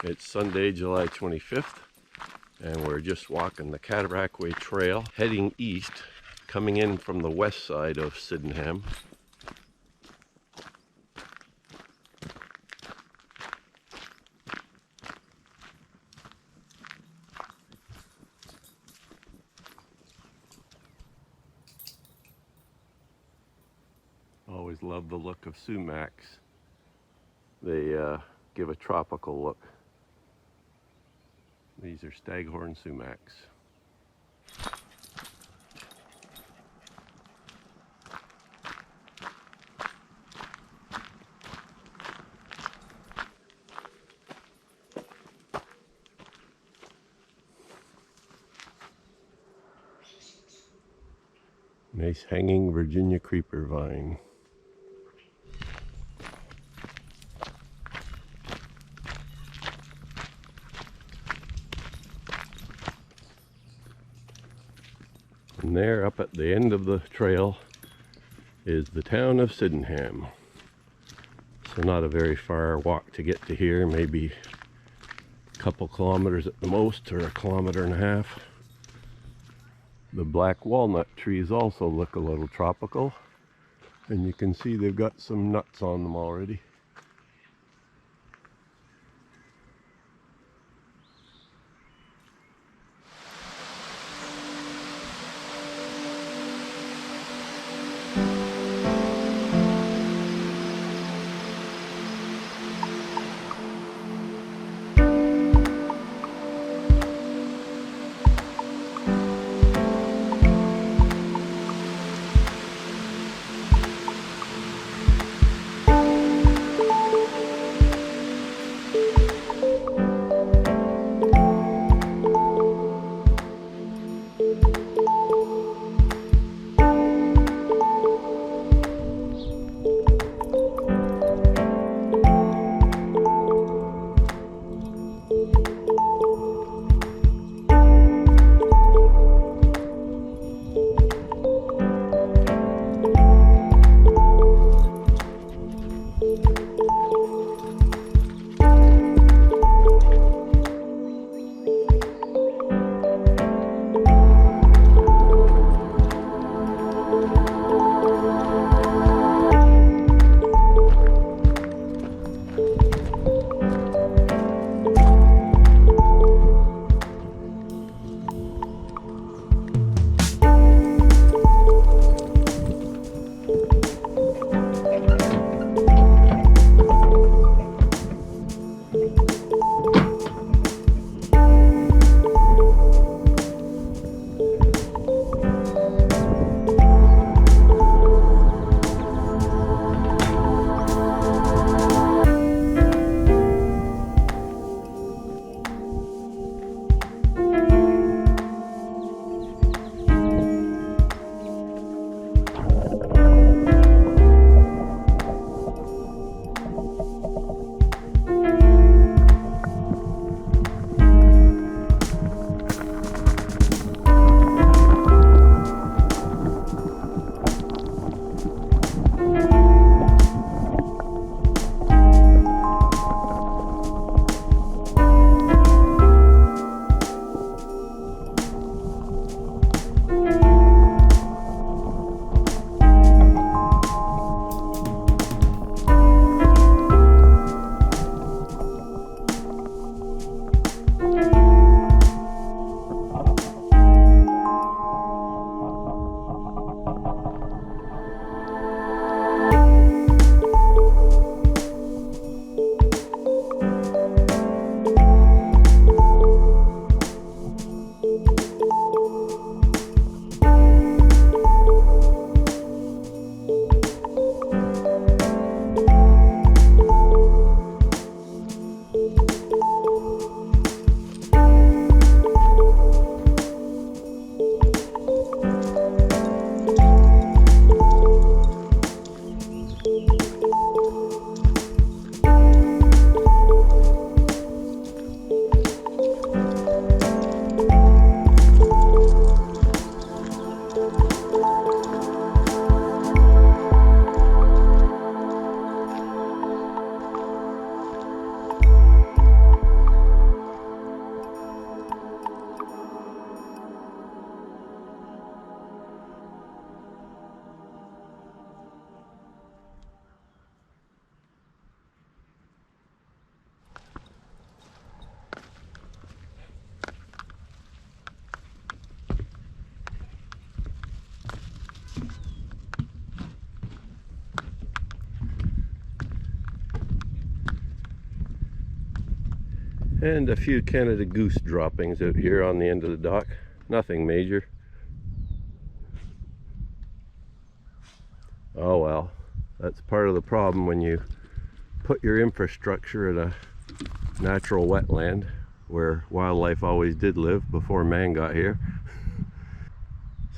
It's Sunday, July 25th, and we're just walking the Cataraqui Trail, heading east, coming in from the west side of Sydenham. Always love the look of sumacs. They give a tropical look. These are staghorn sumacs. Nice hanging Virginia creeper vine. And there, up at the end of the trail, is the town of Sydenham. So not a very far walk to get to here, maybe a couple kilometers at the most, or a kilometer and a half. The black walnut trees also look a little tropical, and you can see they've got some nuts on them already. And a few Canada goose droppings out here on the end of the dock. Nothing major. Oh well, that's part of the problem when you put your infrastructure in a natural wetland where wildlife always did live before man got here.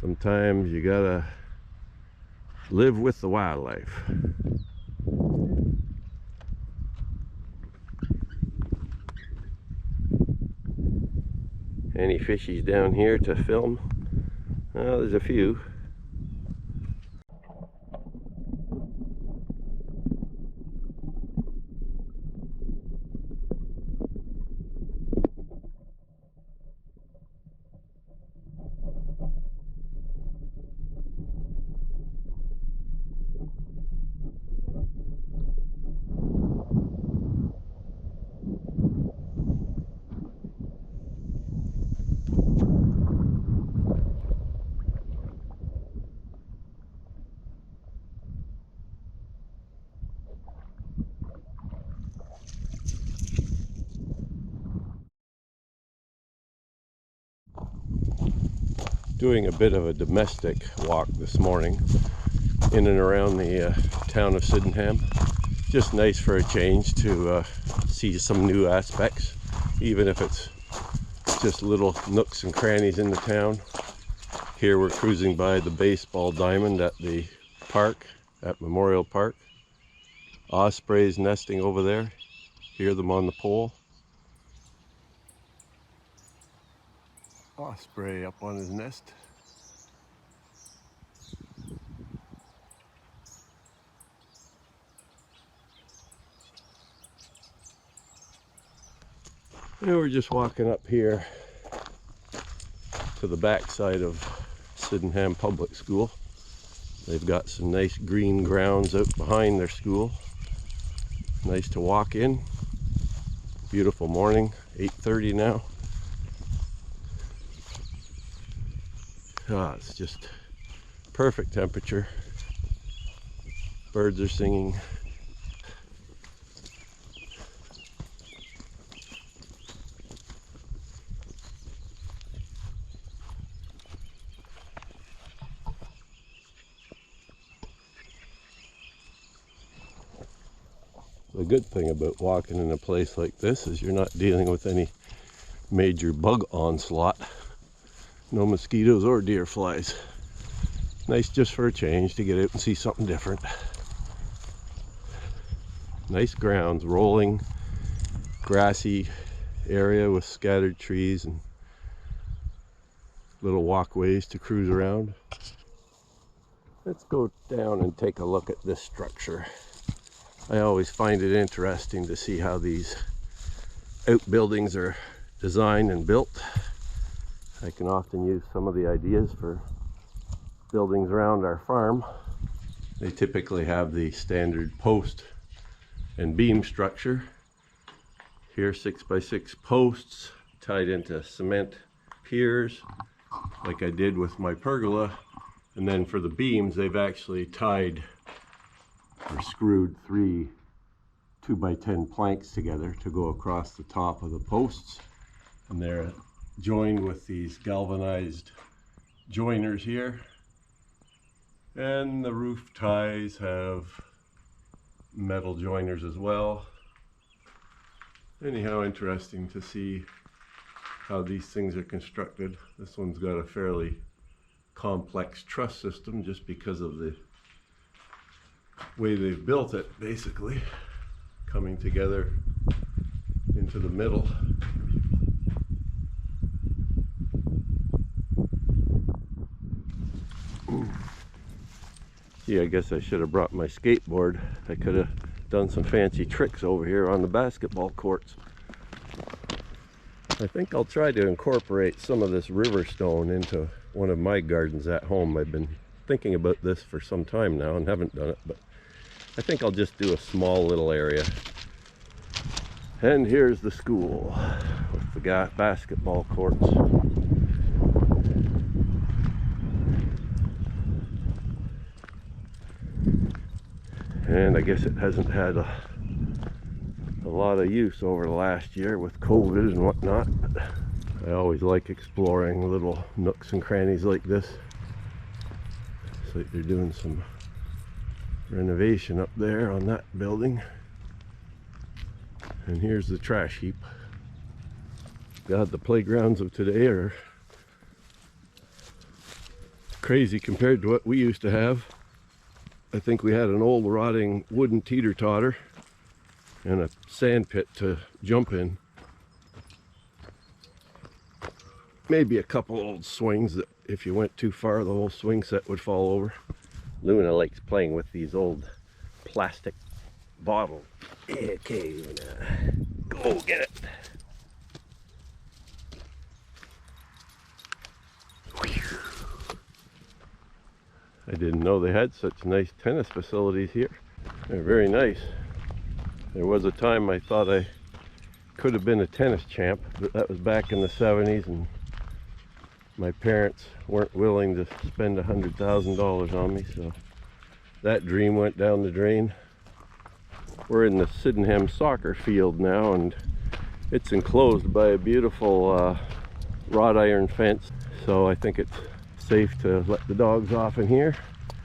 Sometimes you gotta live with the wildlife. Any fishies down here to film? Well, there's a few. Doing a bit of a domestic walk this morning in and around the town of Sydenham. Just nice for a change to see some new aspects, even if it's just little nooks and crannies in the town. Here we're cruising by the baseball diamond at the park, at Memorial Park. Ospreys nesting over there. Hear them on the pole. Osprey up on his nest. And we're just walking up here to the backside of Sydenham Public School. They've got some nice green grounds out behind their school. Nice to walk in. Beautiful morning, 8:30 now. It's just perfect temperature. Birds are singing. The good thing about walking in a place like this is you're not dealing with any major bug onslaught. No mosquitoes or deer flies. Nice just for a change to get out and see something different. Nice grounds, rolling, grassy area with scattered trees and little walkways to cruise around. Let's go down and take a look at this structure. I always find it interesting to see how these outbuildings are designed and built. I can often use some of the ideas for buildings around our farm. They typically have the standard post and beam structure. Here 6x6 posts tied into cement piers like I did with my pergola. And then for the beams, they've actually tied or screwed 3 2x10 planks together to go across the top of the posts, and they're joined with these galvanized joiners here. And the roof ties have metal joiners as well. Anyhow, interesting to see how these things are constructed. This one's got a fairly complex truss system just because of the way they've built it, basically coming together into the middle. Gee, I guess I should have brought my skateboard. I could have done some fancy tricks over here on the basketball courts. I think I'll try to incorporate some of this river stone into one of my gardens at home. I've been thinking about this for some time now and haven't done it, but I think I'll just do a small little area. And here's the school with the basketball courts. And I guess it hasn't had a lot of use over the last year with COVID and whatnot. I always like exploring little nooks and crannies like this. It's like they're doing some renovation up there on that building. And here's the trash heap. God, the playgrounds of today are crazy compared to what we used to have. I think we had an old rotting wooden teeter-totter and a sand pit to jump in. Maybe a couple old swings that if you went too far, the whole swing set would fall over. Luna likes playing with these old plastic bottles. Okay, Luna, go get it. I didn't know they had such nice tennis facilities here. They're very nice. There was a time I thought I could have been a tennis champ, but that was back in the 70s, and my parents weren't willing to spend $100,000 on me, so that dream went down the drain. We're in the Sydenham soccer field now, and it's enclosed by a beautiful wrought iron fence, so I think it's safe to let the dogs off in here.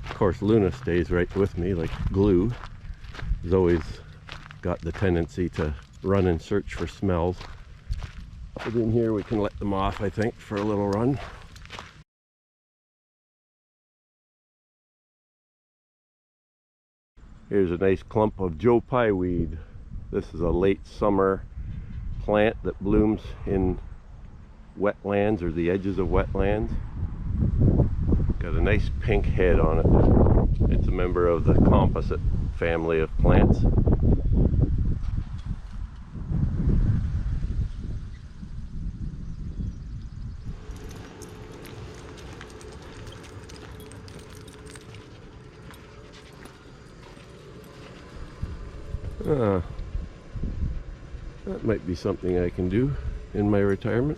Of course, Luna stays right with me like glue. Zoe's got the tendency to run and search for smells. But in here we can let them off, I think, for a little run. Here's a nice clump of Joe Pye weed. This is a late summer plant that blooms in wetlands or the edges of wetlands. Got a nice pink head on it. It's a member of the composite family of plants. That might be something I can do in my retirement.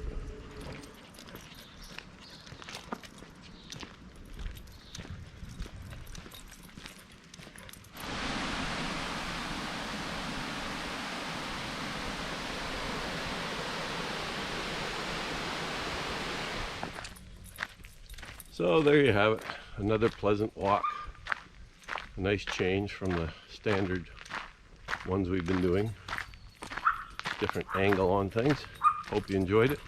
So there you have it, another pleasant walk. A nice change from the standard ones we've been doing. Different angle on things. Hope you enjoyed it.